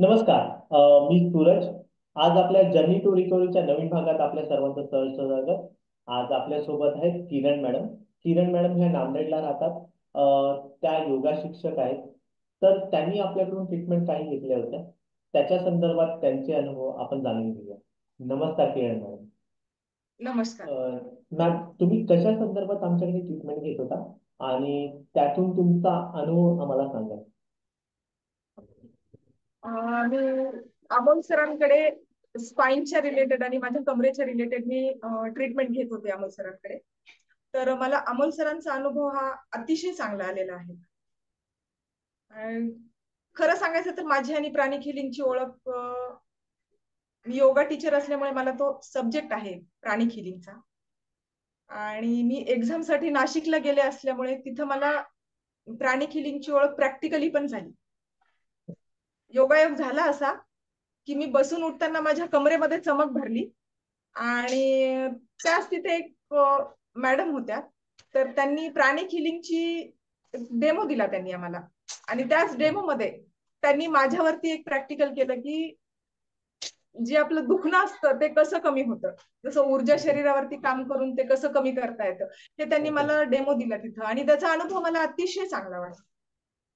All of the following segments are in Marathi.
नमस्कार. मी सूरज. आज आपल्या जर्नी टू रिकव्हरीच्या नवीन भागात आपल्या सर्वांचं सहर्ष स्वागत. आज आपल्यासोबत आहेत किरण मॅडम. किरण मॅडम ह्या नांदेडला राहतात. त्या योगा शिक्षक आहेत. तर त्यांनी आपल्याकडून ट्रीटमेंट काही घेतल्या होत्या. त्याच्या संदर्भात त्यांचे अनुभव आपण जाणून घेऊया. नमस्कार किरण मॅडम. नमस्कार. मॅम, तुम्ही कशा संदर्भात आमच्याकडे ट्रीटमेंट घेत होता आणि त्यातून तुमचा अनुभव आम्हाला सांगा. मी अमोल सरांकडे स्पाईनच्या रिलेटेड आणि माझ्या कमरेच्या रिलेटेड मी ट्रीटमेंट घेत होते अमोल सरांकडे. तर मला अमोल सरांचा अनुभव हा अतिशय चांगला आलेला आहे. खरं सांगायचं तर माझी आणि प्राणिक हिलिंगची ओळख, मी योगा टीचर असल्यामुळे मला तो सब्जेक्ट आहे प्राणिक हिलिंगचा. आणि मी एक्झाम साठी नाशिकला गेले असल्यामुळे तिथं मला प्राणिक हिलिंगची ओळख प्रॅक्टिकली पण झाली. योगायोग झाला असा की मी बसून उठताना माझ्या कमरेमध्ये चमक भरली आणि त्याच तिथे एक मॅडम होत्या. तर त्यांनी प्राणिक हिलिंगची डेमो दिला त्यांनी आम्हाला. आणि त्याच डेमो मध्ये त्यांनी माझ्यावरती एक प्रॅक्टिकल केलं की जे आपलं दुखणं असतं ते कसं कमी होतं, जसं ऊर्जा ओके. शरीरावरती काम करून ते कसं कमी करता येतं, हे त्यांनी ओके. मला डेमो दिला तिथं. आणि त्याचा अनुभव मला अतिशय चांगला वाटला.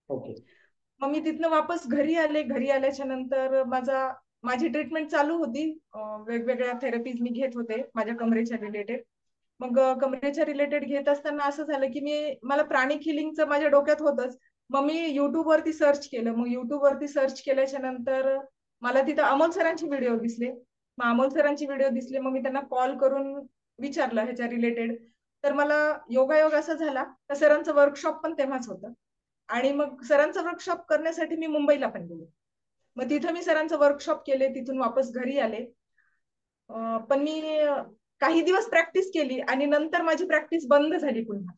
ओके. मग मी तिथनं वापस घरी आले. घरी आल्याच्या नंतर माझी ट्रीटमेंट चालू होती. वेगवेगळ्या थेरपीज मी घेत होते माझ्या कमरेच्या रिलेटेड. मग कमरेच्या रिलेटेड घेत असताना असं झालं की मला प्राणिक हिलिंगचं माझ्या डोक्यात होतंच. मग मी युट्यूब वरती सर्च केलं. मग युट्यूब वरती सर्च केल्याच्या नंतर मला तिथं अमोल सरांचे व्हिडिओ दिसले. मग अमोल सरांचे व्हिडिओ दिसले. मग मी त्यांना कॉल करून विचारलं ह्याच्या रिलेटेड. तर मला योगायोग असा झाला तर सरांचं वर्कशॉप पण तेव्हाच होतं. आणि मग सरांचं वर्कशॉप करण्यासाठी मी मुंबईला पण गेले. मग तिथं मी सरांचं वर्कशॉप केले. तिथून वापस घरी आले. पण मी काही दिवस प्रॅक्टिस केली आणि नंतर माझी प्रॅक्टिस बंद झाली पुन्हा.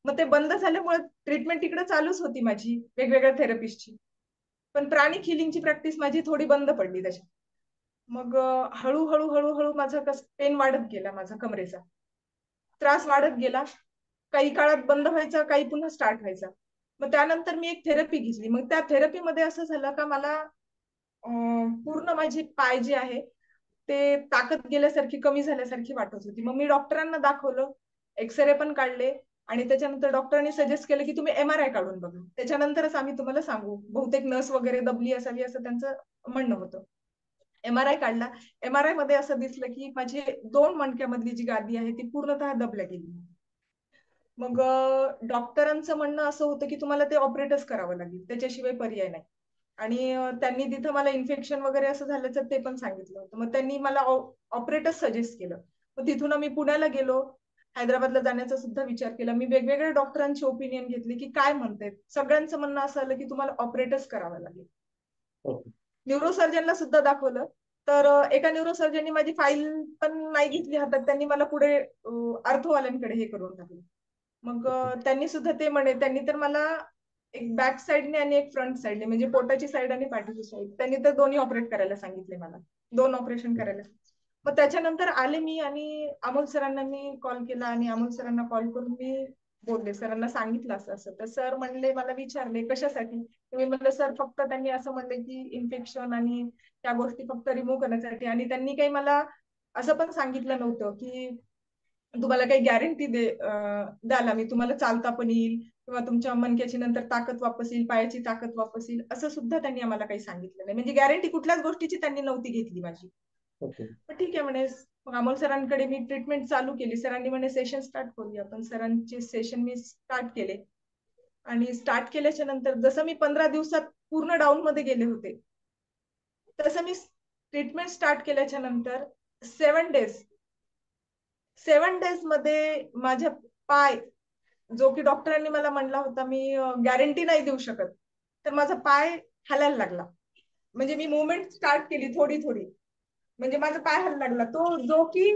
मग ते बंद झाल्यामुळे ट्रीटमेंट तिकडे चालूच होती माझी वेगवेगळ्या थेरपिस्टची. पण प्राणिक हिलिंगची प्रॅक्टिस माझी थोडी बंद पडली त्याच्यात. मग हळूहळू हळूहळू माझा पेन वाढत गेला. माझा कमरेचा त्रास वाढत गेला. काही काळात बंद व्हायचा, काही पुन्हा स्टार्ट व्हायचा. मग त्यानंतर मी एक थेरपी घेतली. मग त्या थेरपीमध्ये असं झालं का मला पूर्ण माझी पाय जे आहे ते ताकद गेल्यासारखी, कमी झाल्यासारखी वाटत होती. मग मी डॉक्टरांना दाखवलं, एक्सरे पण काढले. आणि त्याच्यानंतर डॉक्टरांनी सजेस्ट केलं की तुम्ही MRI काढून बघा, त्याच्यानंतरच आम्ही तुम्हाला सांगू. बहुतेक नस वगैरे दबली असावी असं त्यांचं म्हणणं होतं. MRI काढला. MRI मध्ये असं दिसलं की माझी 2 मणक्यामधली जी गादी आहे ती पूर्णतः दबल्या गेली. मग डॉक्टरांचं म्हणणं असं होतं की तुम्हाला ते ऑपरेटच करावं लागेल, त्याच्याशिवाय पर्याय नाही. आणि त्यांनी तिथं मला इन्फेक्शन वगैरे असं झाल्याचं ते पण सांगितलं होतं. मग त्यांनी मला ऑपरेटच सजेस्ट केलं. मग तिथून मी पुण्याला गेलो. हैदराबादला जाण्याचा सुद्धा विचार केला. मी वेगवेगळ्या डॉक्टरांची ओपिनियन घेतली की काय म्हणतायत. सगळ्यांचं म्हणणं असं आलं की तुम्हाला ऑपरेटच करावं लागेल. ओके. न्यूरोसर्जनला सुद्धा दाखवलं. तर एका न्यूरोसर्जननी माझी फाईल पण नाही घेतली हातात. त्यांनी मला पुढे अर्थवाल्यांकडे हे करून टाकलं. मग ओके. त्यांनी सुद्धा ते म्हणे, त्यांनी तर मला एक बॅक साईडने आणि एक फ्रंट साईडने, म्हणजे पोटाची साईड आणि पाठीची साईड, त्यांनी तर दोन्ही ऑपरेट करायला सांगितले मला. 2 ऑपरेशन करायला. मग त्याच्यानंतर आले मी आणि अमोल सरांना मी कॉल केला आणि अमोल सरांना कॉल करून मी बोलले, सरांना सांगितलं असं असं. तर सर म्हणले, मला विचारले कशासाठी. मी म्हणलं सर फक्त त्यांनी असं म्हणले की इन्फेक्शन आणि त्या गोष्टी फक्त रिमूव्ह करण्यासाठी. आणि त्यांनी काही मला असं पण सांगितलं नव्हतं की तुम्हाला काही गॅरंटी द्याल आम्ही, तुम्हाला चालता पण येईल किंवा तुमच्या मणक्याची नंतर ताकद वापस येईल, पायाची ताकद वापस येईल, असं सुद्धा त्यांनी आम्हाला काही सांगितलं नाही. म्हणजे गॅरंटी कुठल्याच गोष्टीची त्यांनी नव्हती घेतली माझी. ओके. पण ठीक आहे म्हणे. मग अमोल सरांकडे मी ट्रीटमेंट चालू केली. सरांनी म्हणे सेशन स्टार्ट करूया आपण. सरांचे सेशन मी स्टार्ट केले. आणि स्टार्ट केल्याच्या नंतर जसं मी 15 दिवसात पूर्ण डाऊन मध्ये गेले होते, तसं मी ट्रीटमेंट स्टार्ट केल्याच्या नंतर 7 डेज मध्ये माझ्या पाय, जो की डॉक्टरांनी मला म्हणला होता मी गॅरंटी नाही देऊ शकत, तर माझा पाय हलायला लागला. म्हणजे मी मुवमेंट स्टार्ट केली थोडी थोडी, म्हणजे माझा पाय हलायला लागला. तो जो की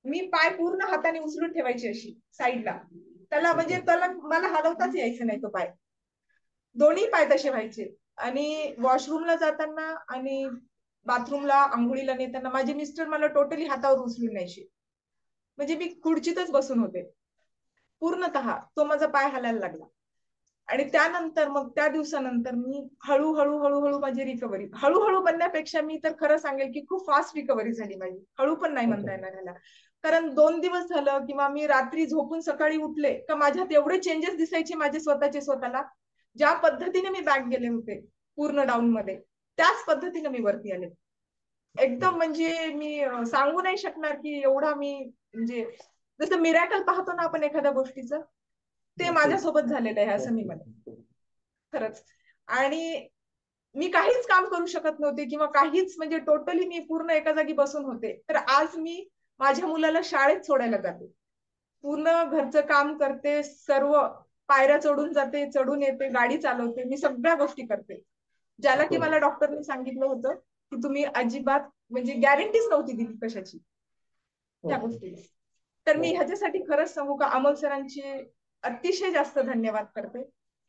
मी पाय पूर्ण हाताने उचलून ठेवायची अशी साईडला, त्याला ओके. म्हणजे त्याला मला हलवताच यायचं नाही तो पाय. दोन्ही पाय तसे व्हायचे. आणि वॉशरूमला जाताना आणि बाथरूमला आंघोळीला नेताना माझे मिस्टर मला टोटली हातावर उचलून न्यायचे. म्हणजे मी खुर्चीतच बसून होते. पूर्णतः तो माझा पाय हलायला लागला. आणि त्यानंतर मग त्या दिवसानंतर मी हळूहळू हळूहळू माझी रिकव्हरी, हळूहळू बनण्यापेक्षा मी तर खरं सांगेल की खूप फास्ट रिकव्हरी झाली माझी. हळू पण नाही अच्छा. म्हणता येणार ह्याला. कारण 2 दिवस झालं किंवा मी रात्री झोपून सकाळी उठले का माझ्यात एवढे चेंजेस दिसायचे माझे स्वतःचे स्वतःला. ज्या पद्धतीने मी बॅक गेले होते पूर्ण डाऊन मध्ये, त्याच पद्धतीने मी वरती आले. एकदम म्हणजे मी सांगू नाही शकणार की एवढा मी म्हणजे जसं मिरॅकल पाहतो ना आपण एखाद्या गोष्टीचं, ते नक्कीच. माझ्यासोबत झालेलं आहे असं मी नक्कीच. म्हणेन. खरंच. आणि मी काहीच काम करू शकत नव्हते किंवा काहीच म्हणजे टोटली मी पूर्ण एका जागी बसून होते. तर आज मी माझ्या मुलाला शाळेत सोडायला जाते. पूर्ण घरचं काम करते, सर्व पायऱ्या चढून जाते, चढून येते, गाडी चालवते. मी सगळ्या गोष्टी करते. ज्याला की मला बरोबर. डॉक्टरने सांगितलं होतं की तुम्ही अजिबात म्हणजे गॅरंटीच नव्हती दिली कशाची त्या ओके. गोष्टीला. तर मी ओके. ह्याच्यासाठी खरंच सांगू का अमोल सरांचे अतिशय जास्त धन्यवाद करते.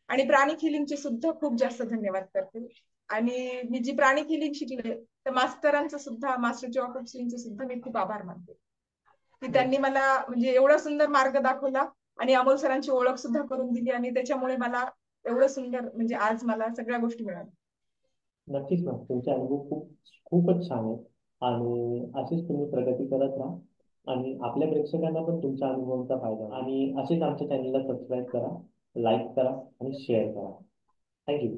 आणि प्राणिक हिलिंगचे सुद्धा खूप जास्त धन्यवाद करते. आणि मी जी प्राणिक हिलिंग शिकले तर मास्तरांचं सुद्धा, मास्टर जॉक ऑफिसचे सुद्धा मी खूप आभार मानते की त्यांनी मला म्हणजे एवढा सुंदर मार्ग दाखवला आणि अमोल सरांची ओळख सुद्धा करून दिली आणि त्याच्यामुळे मला एवढं सुंदर म्हणजे आज मला सगळ्या गोष्टी मिळाल्या. नक्कीच ना, तुमचे अनुभव खूपच छान आहेत. आणि अशीच तुम्ही प्रगती करत राहा आणि आपल्या प्रेक्षकांना पण तुमच्या अनुभवांचा फायदा होईल. आणि असेच आमच्या चॅनलला सबस्क्राईब करा, लाईक करा आणि शेअर करा. थँक्यू.